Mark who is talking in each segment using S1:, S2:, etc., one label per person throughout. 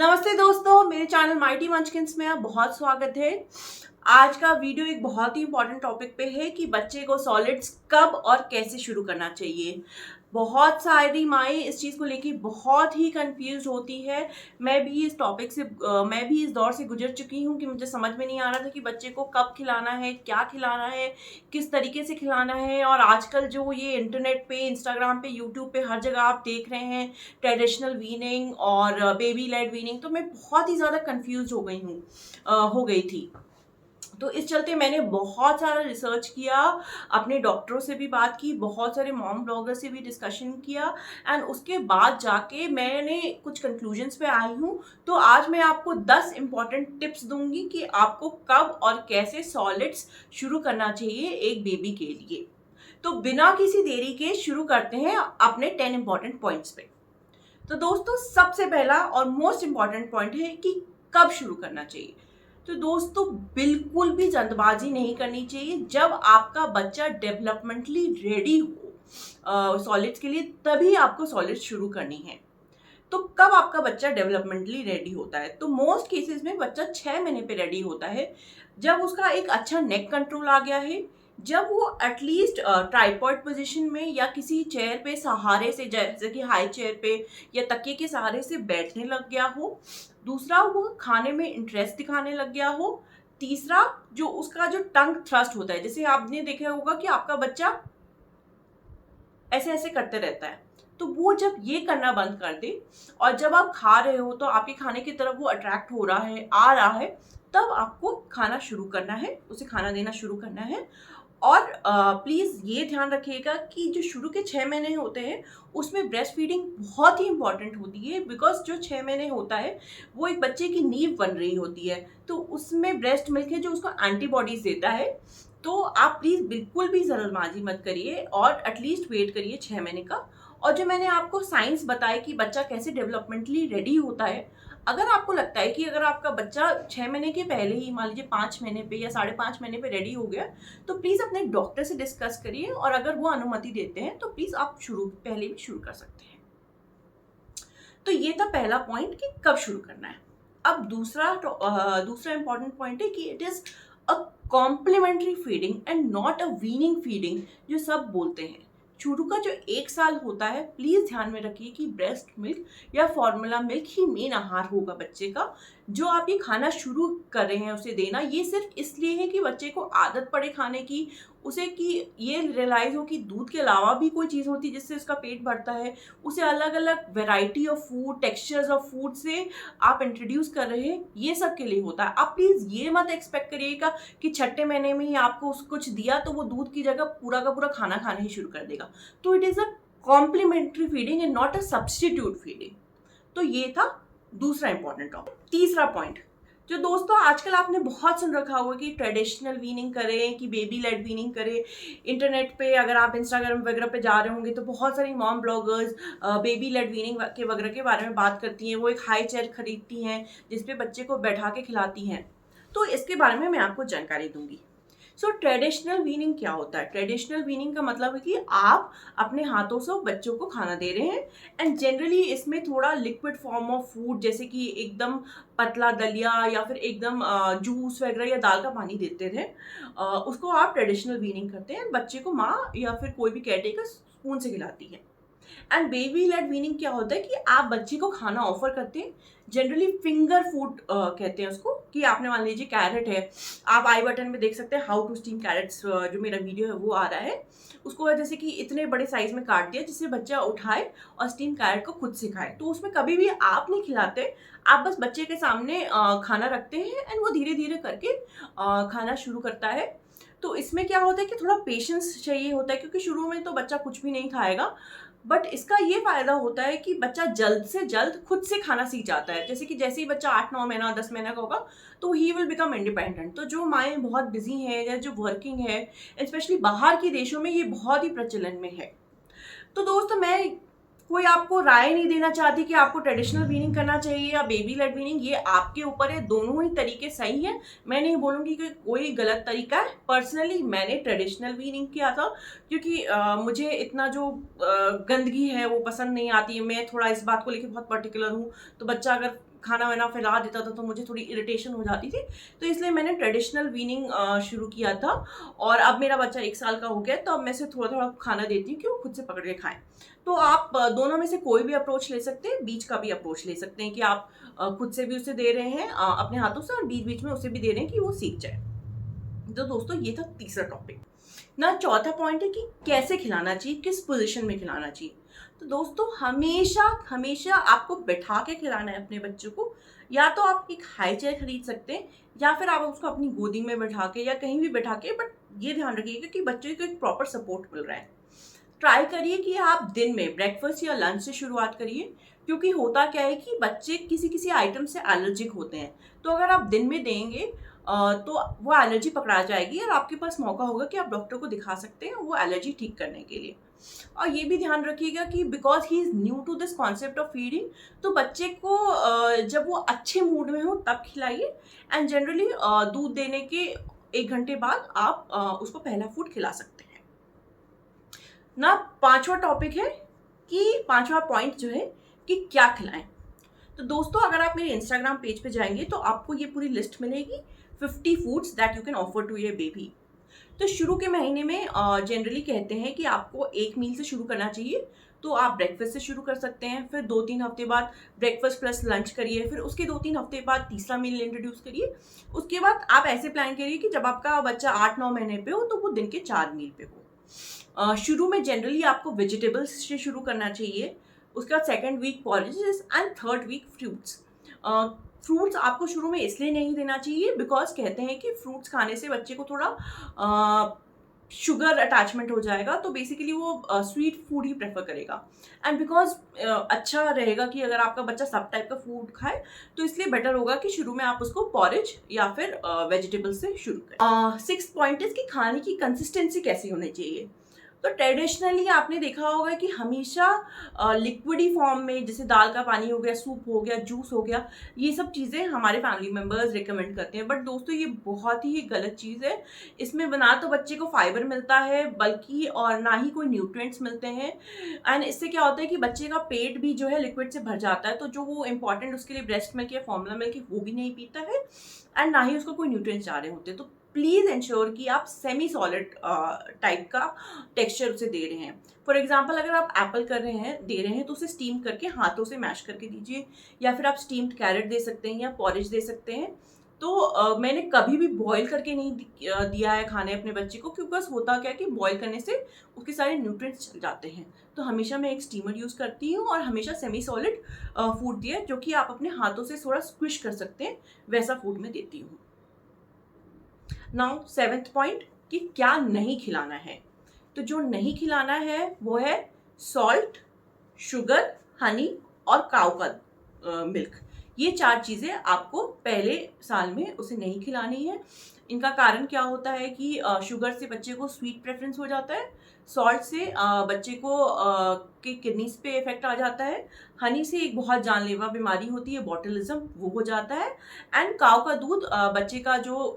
S1: नमस्ते दोस्तों, मेरे चैनल माइटी मंचकिंस में आप बहुत स्वागत है। आज का वीडियो एक बहुत ही इंपॉर्टेंट टॉपिक पे है कि बच्चे को सॉलिड्स कब और कैसे शुरू करना चाहिए। बहुत सारी माएँ इस चीज़ को लेके बहुत ही कंफ्यूज होती है। मैं भी इस दौर से गुजर चुकी हूँ कि मुझे समझ में नहीं आ रहा था कि बच्चे को कब खिलाना है, क्या खिलाना है, किस तरीके से खिलाना है। और आजकल जो ये इंटरनेट पे, इंस्टाग्राम पे, यूट्यूब पे हर जगह आप देख रहे हैं ट्रेडिशनल वीनिंग और बेबी लेड वीनिंग, तो मैं बहुत ही ज़्यादा कंफ्यूज हो गई थी। तो इस चलते मैंने बहुत सारा रिसर्च किया, अपने डॉक्टरों से भी बात की, बहुत सारे मॉम ब्लॉगर से भी डिस्कशन किया एंड उसके बाद जाके मैंने कुछ कंक्लूजन्स पे आई हूँ। तो आज मैं आपको 10 इम्पॉर्टेंट टिप्स दूंगी कि आपको कब और कैसे सॉलिड्स शुरू करना चाहिए एक बेबी के लिए। तो बिना किसी देरी के शुरू करते हैं अपने 10 इम्पॉर्टेंट पॉइंट्स पे। तो दोस्तों, सबसे पहला और मोस्ट इम्पॉर्टेंट पॉइंट है कि कब शुरू करना चाहिए। तो दोस्तों, बिल्कुल भी जल्दबाजी नहीं करनी चाहिए। जब आपका बच्चा डेवलपमेंटली रेडी हो सॉलिड्स के लिए, तभी आपको सॉलिड्स शुरू करनी है। तो कब आपका बच्चा डेवलपमेंटली रेडी होता है? तो मोस्ट केसेस में बच्चा 6 महीने पे रेडी होता है, जब उसका एक अच्छा नेक कंट्रोल आ गया है, जब वो एटलीस्ट ट्राइपॉड पोजीशन में या किसी चेयर पे सहारे से, जैसे कि हाई चेयर पे या तकिए के सहारे से बैठने लग गया हो। दूसरा, वो खाने में इंटरेस्ट दिखाने लग गया हो। तीसरा, जो उसका जो टंग थ्रस्ट होता है, जैसे आपने देखा होगा कि आपका बच्चा ऐसे ऐसे करते रहता है, तो वो जब ये करना बंद कर दे और जब आप खा रहे हो तो आपके खाने की तरफ वो अट्रैक्ट हो रहा है, आ रहा है, तब आपको खाना शुरू करना है, उसे खाना देना शुरू करना है। और प्लीज़ ये ध्यान रखिएगा कि जो शुरू के 6 महीने होते हैं उसमें ब्रेस्ट फीडिंग बहुत ही इंपॉर्टेंट होती है, बिकॉज जो 6 महीने होता है वो एक बच्चे की नींव बन रही होती है। तो उसमें ब्रेस्ट मिल्क है जो उसको एंटीबॉडीज देता है। तो आप प्लीज़ बिल्कुल भी जल्दबाजी मत करिए और एटलीस्ट वेट करिए 6 महीने का। और जो मैंने आपको साइंस बताया कि बच्चा कैसे डेवलपमेंटली रेडी होता है, अगर आपको लगता है कि अगर आपका बच्चा 6 महीने के पहले ही, मान लीजिए 5 महीने पे या 5.5 महीने पे रेडी हो गया, तो प्लीज़ अपने डॉक्टर से डिस्कस करिए और अगर वो अनुमति देते हैं तो प्लीज़ आप पहले भी शुरू कर सकते हैं। तो ये था पहला पॉइंट कि कब शुरू करना है। अब दूसरा इंपॉर्टेंट पॉइंट है कि it is a complementary feeding and not a weaning feeding, जो सब बोलते हैं। शुरू का जो 1 साल होता है, प्लीज ध्यान में रखिए कि ब्रेस्ट मिल्क या फॉर्मूला मिल्क ही मेन आहार होगा बच्चे का। जो आप ये खाना शुरू कर रहे हैं उसे देना, ये सिर्फ इसलिए है कि बच्चे को आदत पड़े खाने की, उसे कि ये रियलाइज हो कि दूध के अलावा भी कोई चीज़ होती है जिससे उसका पेट भरता है। उसे अलग अलग variety of food, textures of food से आप इंट्रोड्यूस कर रहे हैं, ये सब के लिए होता है। आप प्लीज़ ये मत एक्सपेक्ट करिएगा कि 6 महीने में ही आपको कुछ दिया तो वो दूध की जगह पूरा का पूरा खाना खाना ही शुरू कर देगा। तो it is a complementary feeding and not a substitute feeding. तो ये था दूसरा इंपॉर्टेंट टॉपिक। तीसरा पॉइंट, जो दोस्तों आजकल आपने बहुत सुन रखा होगा कि ट्रेडिशनल वीनिंग करें कि बेबी लेड वीनिंग करें। इंटरनेट पे अगर आप इंस्टाग्राम वगैरह पे जा रहे होंगे तो बहुत सारी mom bloggers baby led weaning के वगैरह के बारे में बात करती हैं। वो एक हाई चेयर खरीदती हैं जिसपे बच्चे को बैठा के खिलाती हैं। तो इसके बारे में मैं आपको जानकारी दूंगी। सो ट्रेडिशनल वीनिंग क्या होता है? ट्रेडिशनल वीनिंग का मतलब है कि आप अपने हाथों से बच्चों को खाना दे रहे हैं एंड जनरली इसमें थोड़ा लिक्विड फॉर्म ऑफ फूड, जैसे कि एकदम पतला दलिया या फिर एकदम जूस वगैरह या दाल का पानी देते थे, उसको आप ट्रेडिशनल वीनिंग करते हैं। बच्चे को माँ या फिर कोई भी केयरटेकर स्पून से खिलाती है। एंड बेबी लेड वीनिंग क्या होता है कि आप बच्चे को खाना ऑफर करते हैं। जनरली फिंगर फूड कहते हैं उसको, कि आपने मान लीजिए कैरेट है, आप आई बटन में देख सकते हैं हाउ टू स्टीम कैरेट्स, जो मेरा वीडियो है वो आ रहा है। उसको जैसे कि इतने बड़े साइज में काट दिया जिससे बच्चा उठाए और स्टीम कैरेट को खुद से खाए। तो उसमें कभी भी आप नहीं खिलाते, आप बस बच्चे के सामने खाना रखते हैं एंड वो धीरे धीरे करके खाना शुरू करता है। तो इसमें क्या होता है कि थोड़ा पेशेंस चाहिए होता है, क्योंकि शुरू में तो बच्चा कुछ भी नहीं खाएगा। बट इसका ये फायदा होता है कि बच्चा जल्द से जल्द खुद से खाना सीख जाता है। जैसे ही बच्चा 8-9 महीना 10 महीना का होगा तो ही विल बिकम इंडिपेंडेंट। तो जो माएँ बहुत बिजी हैं या जो वर्किंग है, स्पेशली बाहर के देशों में ये बहुत ही प्रचलन में है। तो दोस्तों, मैं कोई आपको राय नहीं देना चाहती कि आपको ट्रेडिशनल वीनिंग करना चाहिए या बेबी लेड वीनिंग, ये आपके ऊपर है, दोनों ही तरीके सही है। मैं नहीं बोलूँगी कि कोई गलत तरीका है। पर्सनली मैंने ट्रेडिशनल वीनिंग किया था क्योंकि मुझे इतना जो गंदगी है वो पसंद नहीं आती है। मैं थोड़ा इस बात को लेके बहुत पर्टिकुलर हूँ, तो बच्चा अगर खाना वाना फैला देता था तो मुझे थोड़ी इरिटेशन हो जाती थी, तो इसलिए मैंने ट्रेडिशनल वीनिंग शुरू किया था। और अब मेरा बच्चा 1 साल का हो गया, तो अब मैं इसे थोड़ा थोड़ा खाना देती हूँ कि वो खुद से पकड़ के खाएं। तो आप दोनों में से कोई भी अप्रोच ले सकते हैं, बीच का भी अप्रोच ले सकते हैं कि आप खुद से भी उसे दे रहे हैं अपने हाथों से, और बीच बीच में उसे भी दे रहे हैं कि वो सीख जाए। तो दोस्तों ये था तीसरा टॉपिक ना। चौथा पॉइंट है कि कैसे खिलाना चाहिए, किस पोजीशन में खिलाना चाहिए। तो दोस्तों हमेशा हमेशा आपको बैठा के खिलाना है अपने बच्चों को। या तो आप एक हाई चेयर खरीद सकते हैं, या फिर आप उसको अपनी गोदी में बैठा के या कहीं भी बैठा के, बट ये ध्यान रखिएगा कि बच्चे को एक प्रॉपर सपोर्ट मिल रहा है। ट्राई करिए कि आप दिन में ब्रेकफास्ट या लंच से शुरुआत करिए, क्योंकि होता क्या है कि बच्चे किसी किसी आइटम से एलर्जिक होते हैं। तो अगर आप दिन में देंगे तो वो एलर्जी पकड़ा जाएगी और आपके पास मौका होगा कि आप डॉक्टर को दिखा सकते हैं वो एलर्जी ठीक करने के लिए। और ये भी ध्यान रखिएगा कि because he is new to this concept of feeding, तो बच्चे को जब वो अच्छे मूड में हो तब खिलाइए। एंड जनरली दूध देने के 1 घंटे बाद आप उसको पहला फूड खिला सकते हैं ना। 5वां टॉपिक है कि 5वां पॉइंट जो है कि क्या खिलाएं। तो दोस्तों अगर आप मेरे इंस्टाग्राम पेज पे जाएंगे तो आपको ये पूरी लिस्ट मिलेगी, 50 foods that you can offer to your baby. तो शुरू के महीने में जनरली कहते हैं कि आपको एक मील से शुरू करना चाहिए। तो आप ब्रेकफास्ट से शुरू कर सकते हैं, फिर 2-3 हफ्ते बाद ब्रेकफास्ट प्लस लंच करिए, फिर उसके 2-3 हफ्ते बाद तीसरा मील इंट्रोड्यूस करिए। उसके बाद आप ऐसे प्लान करिए कि जब आपका बच्चा 8-9 महीने पे हो तो वो दिन के 4 मील पे हो। शुरू में जनरली आपको वेजिटेबल्स से शुरू करना चाहिए, उसके बाद second week porridges and third week fruits. Fruits आपको शुरू में इसलिए नहीं देना चाहिए बिकॉज कहते हैं कि फ्रूट्स खाने से बच्चे को थोड़ा शुगर अटैचमेंट हो जाएगा, तो बेसिकली वो स्वीट फूड ही प्रेफर करेगा। एंड बिकॉज अच्छा रहेगा कि अगर आपका बच्चा सब टाइप का फूड खाए, तो इसलिए बेटर होगा कि शुरू में आप उसको पॉरेज या फिर वेजिटेबल से शुरू करें। 6th पॉइंट इज कि खाने की कंसिस्टेंसी कैसी होनी चाहिए। तो ट्रेडिशनली आपने देखा होगा कि हमेशा लिक्विडी फॉर्म में, जैसे दाल का पानी हो गया, सूप हो गया, जूस हो गया, ये सब चीज़ें हमारे फैमिली मेम्बर्स रिकमेंड करते हैं। बट दोस्तों ये बहुत ही गलत चीज़ है। इसमें ना तो बच्चे को फाइबर मिलता है बल्कि और ना ही कोई न्यूट्रिएंट्स मिलते हैं। एंड इससे क्या होता है कि बच्चे का पेट भी जो है लिक्विड से भर जाता है, तो जो वो इंपॉर्टेंट उसके लिए ब्रेस्ट मिल्क या फॉर्मूला मिल्क वो भी नहीं पीता है, एंड ना ही उसको कोई न्यूट्रिएंट्स जा रहे होते। तो प्लीज़ इंश्योर कि आप सेमी सॉलिड टाइप का टेक्सचर उसे दे रहे हैं। फॉर एग्जाम्पल अगर आप एप्पल दे रहे हैं तो उसे स्टीम करके हाथों से मैश करके दीजिए, या फिर आप स्टीम्ड कैरेट दे सकते हैं या पॉरेज दे सकते हैं। तो मैंने कभी भी बॉईल करके नहीं दिया है खाने अपने बच्चे को, क्योंकि बस होता क्या है कि बॉईल करने से उसके सारे न्यूट्रिएंट्स चल जाते हैं। तो हमेशा मैं एक स्टीमर यूज़ करती हूँ और हमेशा सेमी सॉलिड फूड दिया जो कि आप अपने हाथों से थोड़ा स्क्विश कर सकते हैं, वैसा फूड मैं देती हूँ। नाउ 7th पॉइंट कि क्या नहीं खिलाना है। तो जो नहीं खिलाना है वो है सॉल्ट, शुगर, हनी और काऊ का मिल्क। ये 4 चीज़ें आपको पहले साल में उसे नहीं खिलानी है। इनका कारण क्या होता है कि शुगर से बच्चे को स्वीट प्रेफरेंस हो जाता है, सॉल्ट से बच्चे को के किडनीज पे इफेक्ट आ जाता है, हनी से एक बहुत जानलेवा बीमारी होती है बॉटलिज्म, वो हो जाता है, एंड काऊ का दूध बच्चे का जो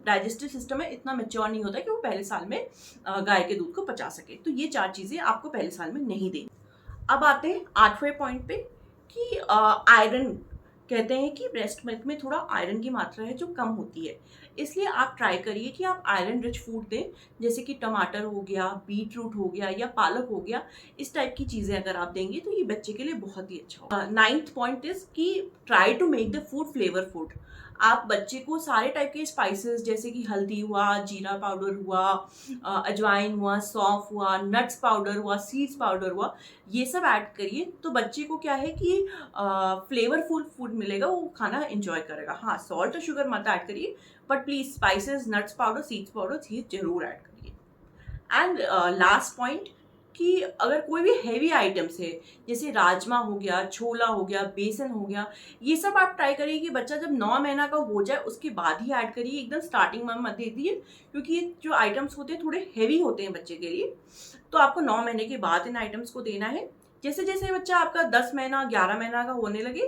S1: डाइजेस्टिव सिस्टम है इतना मैच्योर नहीं होता कि वो पहले साल में गाय के दूध को पचा सके। तो ये 4 चीज़ें आपको पहले साल में नहीं देनी। अब आते हैं 8वें पॉइंट पे कि आयरन। कहते हैं कि ब्रेस्ट मिल्क में थोड़ा आयरन की मात्रा है जो कम होती है, इसलिए आप ट्राई करिए कि आप आयरन रिच फूड दें, जैसे कि टमाटर हो गया, बीट रूट हो गया या पालक हो गया। इस टाइप की चीज़ें अगर आप देंगे तो ये बच्चे के लिए बहुत ही अच्छा होगा। 9th पॉइंट इज कि try to make the food flavourful. आप बच्चे को सारे टाइप के स्पाइसेस जैसे कि हल्दी हुआ, जीरा पाउडर हुआ, अजवाइन हुआ, सौंफ हुआ, नट्स पाउडर हुआ, सीड्स पाउडर हुआ, ये सब ऐड करिए। तो बच्चे को क्या है कि फ्लेवरफुल फूड मिलेगा, वो खाना एंजॉय करेगा। हाँ, सॉल्ट और शुगर मत ऐड करिए, but please spices, nuts powder, seeds powder ये जरूर ऐड करिए। एंड लास्ट पॉइंट कि अगर कोई भी हैवी आइटम्स है जैसे राजमा हो गया, छोला हो गया, बेसन हो गया, ये सब आप ट्राई करिए कि बच्चा जब 9 महीना का हो जाए उसके बाद ही ऐड करिए, एकदम स्टार्टिंग में मत दे दिए, क्योंकि ये जो आइटम्स होते हैं थोड़े हैवी होते हैं बच्चे के लिए। तो आपको 9 महीने के बाद इन आइटम्स को देना है। जैसे जैसे बच्चा आपका 10 महीना 11 महीना का होने लगे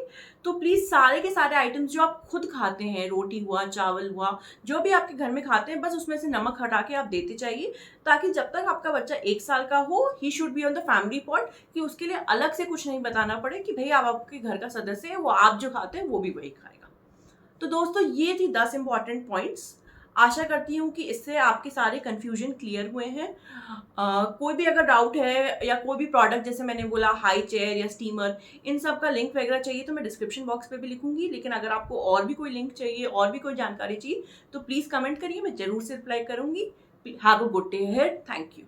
S1: तो प्लीज़ सारे के सारे आइटम्स जो आप खुद खाते हैं, रोटी हुआ, चावल हुआ, जो भी आपके घर में खाते हैं, बस उसमें से नमक हटा के आप देते जाइए, ताकि जब तक आपका बच्चा 1 साल का हो, he should be on the family pot, कि उसके लिए अलग से कुछ नहीं बताना पड़े कि भई आप आपके घर का सदस्य है, वो आप जो खाते हैं वो भी वही खाएगा। तो दोस्तों ये थी 10 इम्पॉर्टेंट पॉइंट्स। आशा करती हूँ कि इससे आपके सारे कन्फ्यूजन क्लियर हुए हैं। कोई भी अगर डाउट है या कोई भी प्रोडक्ट जैसे मैंने बोला हाई चेयर या स्टीमर, इन सब का लिंक वगैरह चाहिए तो मैं डिस्क्रिप्शन बॉक्स पे भी लिखूंगी। लेकिन अगर आपको और भी कोई लिंक चाहिए, और भी कोई जानकारी चाहिए, तो प्लीज़ कमेंट करिए, मैं ज़रूर से रिप्लाई करूंगी। Have a good day ahead. Thank you.